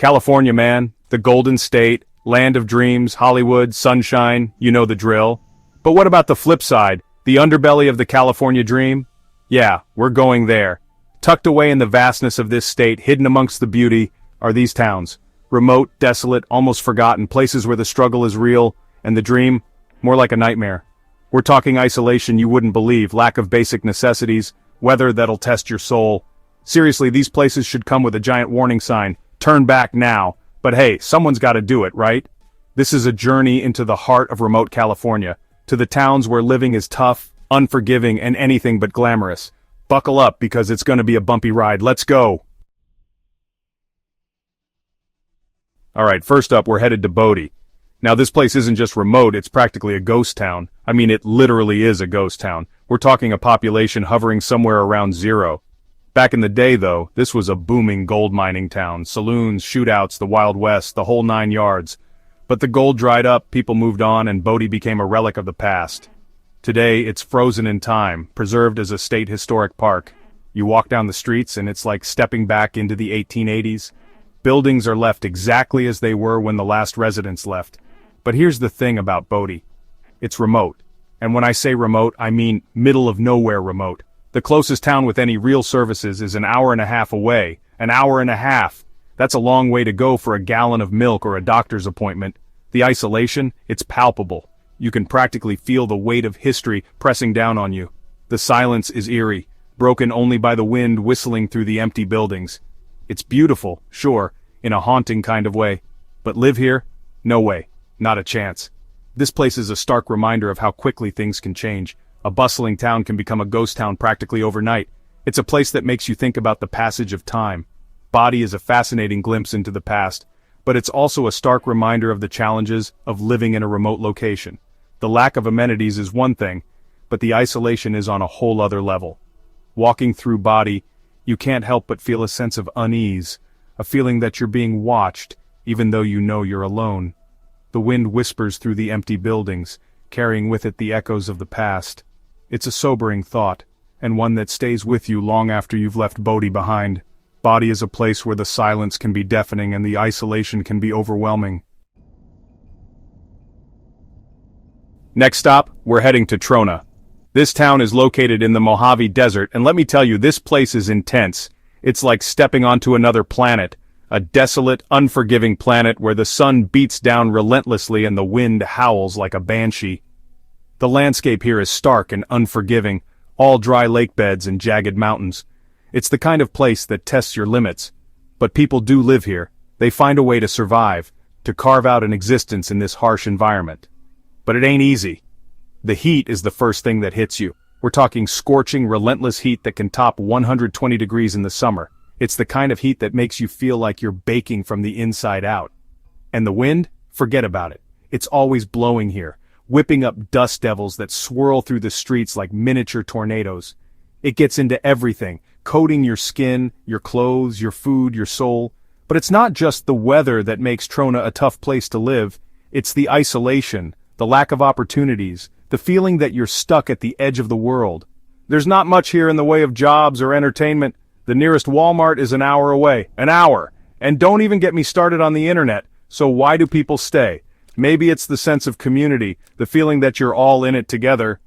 California, man, the Golden State, land of dreams, Hollywood, sunshine, you know the drill. But what about the flip side, the underbelly of the California dream? Yeah, we're going there. Tucked away in the vastness of this state, hidden amongst the beauty, are these towns. Remote, desolate, almost forgotten, places where the struggle is real, and the dream, more like a nightmare. We're talking isolation you wouldn't believe, lack of basic necessities, weather that'll test your soul. Seriously, these places should come with a giant warning sign, turn back now. But hey, someone's gotta do it, right? This is a journey into the heart of remote California, to the towns where living is tough, unforgiving, and anything but glamorous. Buckle up because it's gonna be a bumpy ride. Let's go! Alright, first up we're headed to Bodie. Now this place isn't just remote, it's practically a ghost town. I mean, it literally is a ghost town. We're talking a population hovering somewhere around zero. Back in the day though, this was a booming gold mining town. Saloons, shootouts, the Wild West, the whole 9 yards. But the gold dried up, people moved on, and Bodie became a relic of the past. Today, it's frozen in time, preserved as a state historic park. You walk down the streets and it's like stepping back into the 1880s. Buildings are left exactly as they were when the last residents left. But here's the thing about Bodie. It's remote. And when I say remote, I mean middle of nowhere remote. The closest town with any real services is an hour and a half away. An hour and a half. That's a long way to go for a gallon of milk or a doctor's appointment. The isolation, it's palpable. You can practically feel the weight of history pressing down on you. The silence is eerie, broken only by the wind whistling through the empty buildings. It's beautiful, sure, in a haunting kind of way. But live here? No way. Not a chance. This place is a stark reminder of how quickly things can change. A bustling town can become a ghost town practically overnight. It's a place that makes you think about the passage of time. Bodie is a fascinating glimpse into the past, but it's also a stark reminder of the challenges of living in a remote location. The lack of amenities is one thing, but the isolation is on a whole other level. Walking through Bodie, you can't help but feel a sense of unease, a feeling that you're being watched, even though you know you're alone. The wind whispers through the empty buildings, carrying with it the echoes of the past. It's a sobering thought, and one that stays with you long after you've left Bodie behind. Bodie is a place where the silence can be deafening and the isolation can be overwhelming. Next stop, we're heading to Trona. This town is located in the Mojave Desert, and let me tell you, this place is intense. It's like stepping onto another planet, a desolate, unforgiving planet where the sun beats down relentlessly and the wind howls like a banshee. The landscape here is stark and unforgiving, all dry lake beds and jagged mountains. It's the kind of place that tests your limits. But people do live here. They find a way to survive, to carve out an existence in this harsh environment. But it ain't easy. The heat is the first thing that hits you. We're talking scorching, relentless heat that can top 120 degrees in the summer. It's the kind of heat that makes you feel like you're baking from the inside out. And the wind? Forget about it. It's always blowing here, whipping up dust devils that swirl through the streets like miniature tornadoes. It gets into everything, coating your skin, your clothes, your food, your soul. But it's not just the weather that makes Trona a tough place to live. It's the isolation, the lack of opportunities, the feeling that you're stuck at the edge of the world. There's not much here in the way of jobs or entertainment. The nearest Walmart is an hour away. An hour! And don't even get me started on the internet. So why do people stay? Maybe it's the sense of community, the feeling that you're all in it together.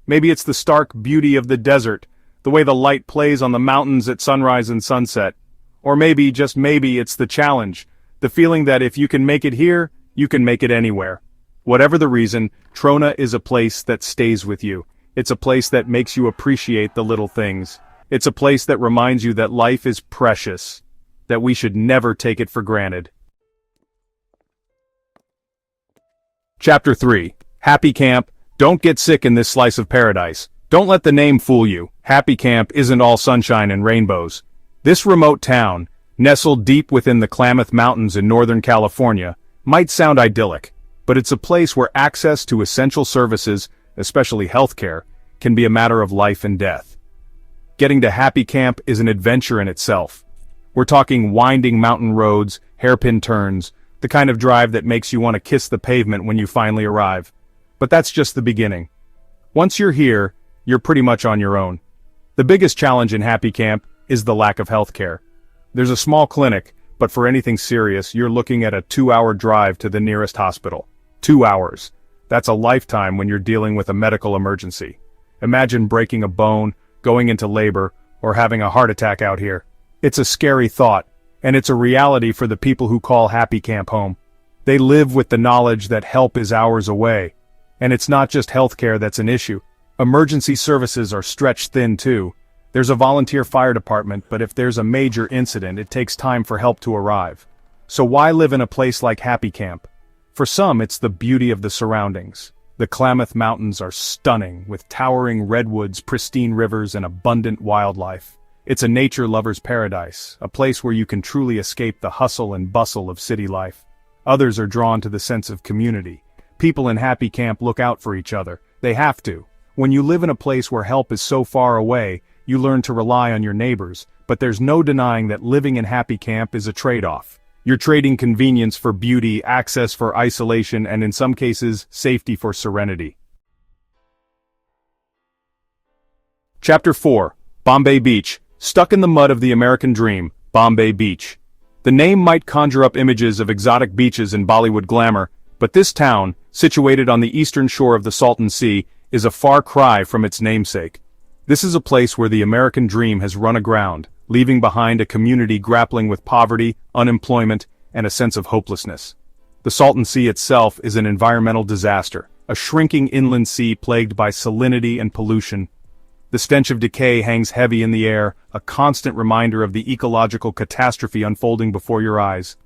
Maybe it's the stark beauty of the desert, the way the light plays on the mountains at sunrise and sunset. Or maybe, just maybe, it's the challenge, the feeling that if you can make it here, you can make it anywhere. Whatever the reason, Trona is a place that stays with you. It's a place that makes you appreciate the little things. It's a place that reminds you that life is precious, that we should never take it for granted. Chapter 3. Happy Camp. Don't get sick in this slice of paradise. Don't let the name fool you. Happy Camp isn't all sunshine and rainbows. This remote town, nestled deep within the Klamath Mountains in Northern California, might sound idyllic, but it's a place where access to essential services, especially healthcare, can be a matter of life and death. Getting to Happy Camp is an adventure in itself. We're talking winding mountain roads, hairpin turns, the kind of drive that makes you want to kiss the pavement when you finally arrive. But that's just the beginning. Once you're here, you're pretty much on your own. The biggest challenge in Happy Camp is the lack of healthcare. There's a small clinic, but for anything serious, you're looking at a 2-hour drive to the nearest hospital. 2 hours. That's a lifetime when you're dealing with a medical emergency. Imagine breaking a bone, going into labor, or having a heart attack out here. It's a scary thought, and it's a reality for the people who call Happy Camp home. They live with the knowledge that help is hours away. And it's not just healthcare that's an issue. Emergency services are stretched thin too. There's a volunteer fire department, but if there's a major incident, it takes time for help to arrive. So why live in a place like Happy Camp? For some, it's the beauty of the surroundings. The Klamath Mountains are stunning, with towering redwoods, pristine rivers, and abundant wildlife. It's a nature lover's paradise, a place where you can truly escape the hustle and bustle of city life. Others are drawn to the sense of community. People in Happy Camp look out for each other. They have to. When you live in a place where help is so far away, you learn to rely on your neighbors, but there's no denying that living in Happy Camp is a trade-off. You're trading convenience for beauty, access for isolation, and in some cases, safety for serenity. Chapter 4. Bombay Beach. Stuck in the mud of the American dream, Bombay Beach. The name might conjure up images of exotic beaches and Bollywood glamour, but this town, situated on the eastern shore of the Salton Sea, is a far cry from its namesake. This is a place where the American dream has run aground, leaving behind a community grappling with poverty, unemployment, and a sense of hopelessness. The Salton Sea itself is an environmental disaster, a shrinking inland sea plagued by salinity and pollution. The stench of decay hangs heavy in the air, a constant reminder of the ecological catastrophe unfolding before your eyes.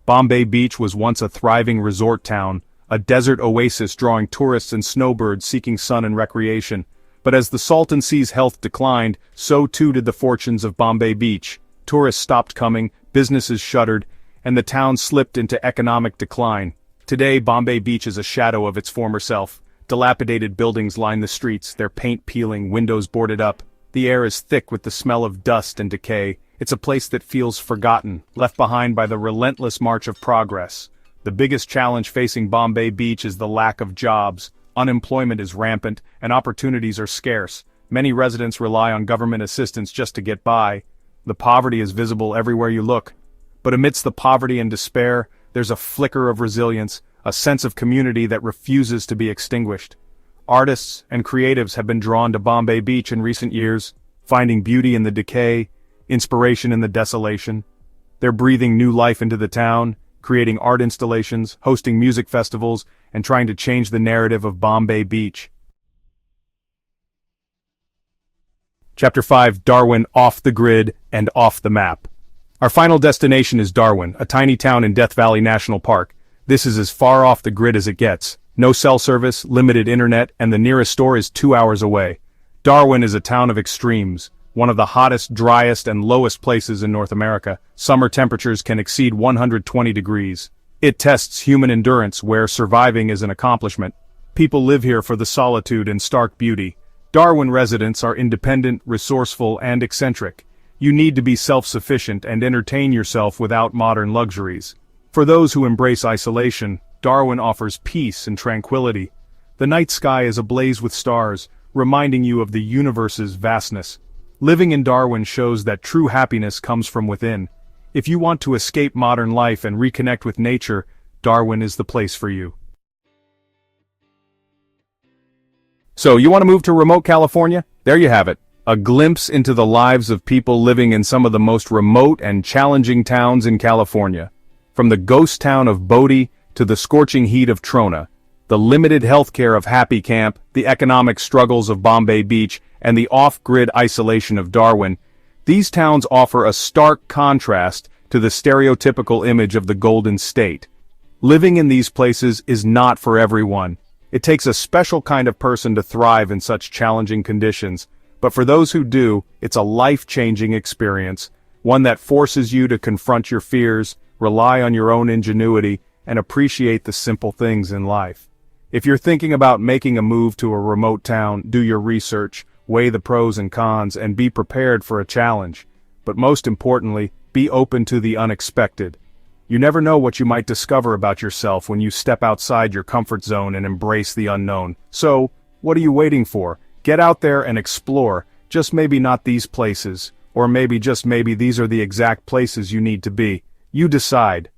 Bombay Beach was once a thriving resort town, a desert oasis drawing tourists and snowbirds seeking sun and recreation. But as the Salton Sea's health declined, so too did the fortunes of Bombay Beach. Tourists stopped coming, businesses shuttered, and the town slipped into economic decline. Today, Bombay Beach is a shadow of its former self. Dilapidated buildings line the streets, their paint peeling, windows boarded up. The air is thick with the smell of dust and decay. It's a place that feels forgotten, left behind by the relentless march of progress. The biggest challenge facing Bombay Beach is the lack of jobs. Unemployment is rampant, and opportunities are scarce. Many residents rely on government assistance just to get by. The poverty is visible everywhere you look. But amidst the poverty and despair, there's a flicker of resilience, a sense of community that refuses to be extinguished. Artists and creatives have been drawn to Bombay Beach in recent years, finding beauty in the decay, inspiration in the desolation. They're breathing new life into the town, creating art installations, hosting music festivals, and trying to change the narrative of Bombay Beach. Chapter 5. Darwin, off the grid and off the map. Our final destination is Darwin, a tiny town in Death Valley National Park. This is as far off the grid as it gets. No cell service, limited internet, and the nearest store is 2 hours away. Darwin is a town of extremes, one of the hottest, driest, and lowest places in North America. Summer temperatures can exceed 120 degrees. It tests human endurance where surviving is an accomplishment. People live here for the solitude and stark beauty. Darwin residents are independent, resourceful, and eccentric. You need to be self-sufficient and entertain yourself without modern luxuries. For those who embrace isolation, Darwin offers peace and tranquility. The night sky is ablaze with stars, reminding you of the universe's vastness. Living in Darwin shows that true happiness comes from within. If you want to escape modern life and reconnect with nature, Darwin is the place for you. So, you want to move to remote California? There you have it. A glimpse into the lives of people living in some of the most remote and challenging towns in California. From the ghost town of Bodie to the scorching heat of Trona, the limited healthcare of Happy Camp, the economic struggles of Bombay Beach, and the off-grid isolation of Darwin, these towns offer a stark contrast to the stereotypical image of the Golden State. Living in these places is not for everyone. It takes a special kind of person to thrive in such challenging conditions, but for those who do, it's a life-changing experience, one that forces you to confront your fears, rely on your own ingenuity, and appreciate the simple things in life. If you're thinking about making a move to a remote town, do your research, weigh the pros and cons, and be prepared for a challenge. But most importantly, be open to the unexpected. You never know what you might discover about yourself when you step outside your comfort zone and embrace the unknown. So, what are you waiting for? Get out there and explore, just maybe not these places, or maybe just maybe these are the exact places you need to be. You decide.